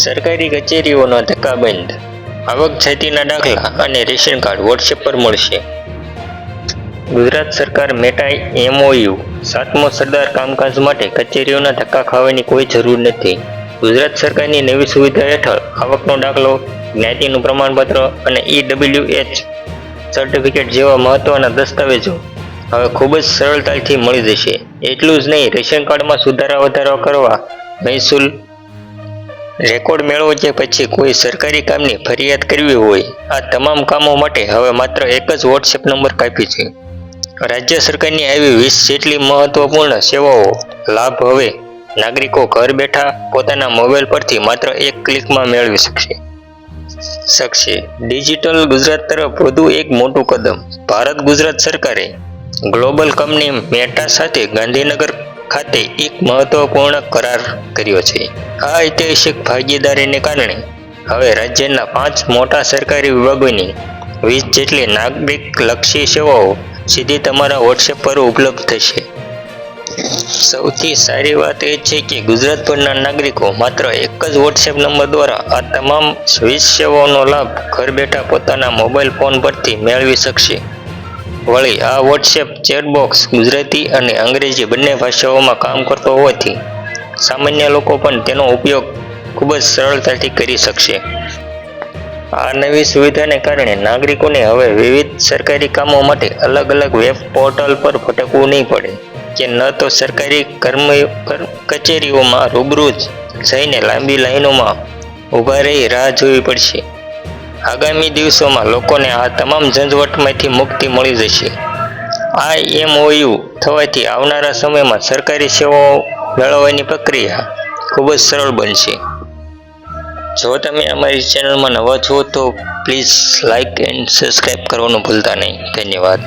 સરકારી કચેરીઓના ધક્કાબંધ. આવક જાતિના દાખલા અને રેશન કાર્ડ વોટ્સએપ પર મળશે. ગુજરાત સરકાર મેટાઈ એમઓયુ. 7મો સરદાર કામકાજ માટે કચેરીઓના ધક્કા ખાવાની કોઈ જરૂર નથી. ગુજરાત સરકારની નવી સુવિધા હેઠળ આવકનો દાખલો, જ્ઞાતિનું પ્રમાણપત્ર અને EWH સર્ટિફિકેટ જેવા મહત્વના દસ્તાવેજો હવે ખૂબ જ સરળતાથી મળી જશે. એટલું જ નહીં, રેશન કાર્ડમાં સુધારા વધારા કરવા, મહેસૂલ રેકોર્ડ મેળવો કે પછી કોઈ સરકારી કામની ફરિયાદ કરવી હોય, આ તમામ કામો માટે હવે માત્ર એક જ વોટ્સએપ નંબર કાફી છે. રાજ્ય સરકારની આવી 20 જેટલી મહત્વપૂર્ણ સેવાઓ લાભ હવે નાગરિકો ઘર બેઠા પોતાના મોબાઈલ પરથી માત્ર એક ક્લિકમાં મેળવી શકશે. ડિજિટલ ગુજરાત તરફ વધુ એક મોટું કદમ. ભારત ગુજરાત સરકારે ગ્લોબલ કંપની મેટા સાથે ગાંધીનગર ખાતે એક મહત્વપૂર્ણ કરાર કર્યો છે. આ ઐતિહાસિક ભાગીદારીને કારણે હવે રાજ્યના 5 મોટા સરકારી વિભાગોની 20 જેટલી નાગરિકલક્ષી સેવાઓ સીધી તમારા વોટ્સએપ પર ઉપલબ્ધ થશે. સૌથી સારી વાત એ છે કે ગુજરાતભરના નાગરિકો માત્ર એક જ વોટ્સએપ નંબર દ્વારા આ તમામ 20 સેવાઓનો લાભ ઘર બેઠા પોતાના મોબાઈલ ફોન પરથી મેળવી શકશે. વળી આ વોટ્સએપ ચેટબોક્સ ગુજરાતી અને અંગ્રેજી બંને ભાષાઓમાં કામ કરતો હોવાથી સામાન્ય લોકો પણ તેનો ઉપયોગ ખૂબ જ સરળતાથી કરી શકશે. આ નવી સુવિધાને કારણે નાગરિકોને હવે વિવિધ સરકારી કામો માટે અલગ અલગ વેબ પોર્ટલ પર ભટકવું નહીં પડે કે ન તો સરકારી કચેરીઓમાં રૂબરૂ જઈને લાંબી લાઈનોમાં ઊભા રહી રાહ જોવી પડશે. આગામી દિવસોમાં લોકોને આ તમામ ઝંઝવટમાંથી મુક્તિ મળી જશે. આ એમઓયુ થવાથી આવનારા સમયમાં સરકારી સેવાઓ મેળવવાની પ્રક્રિયા ખૂબ જ સરળ બનશે. જો તમે અમારી ચેનલમાં નવા છો તો પ્લીઝ લાઇક એન્ડ સબસ્ક્રાઈબ કરવાનું ભૂલતા નહીં. ધન્યવાદ.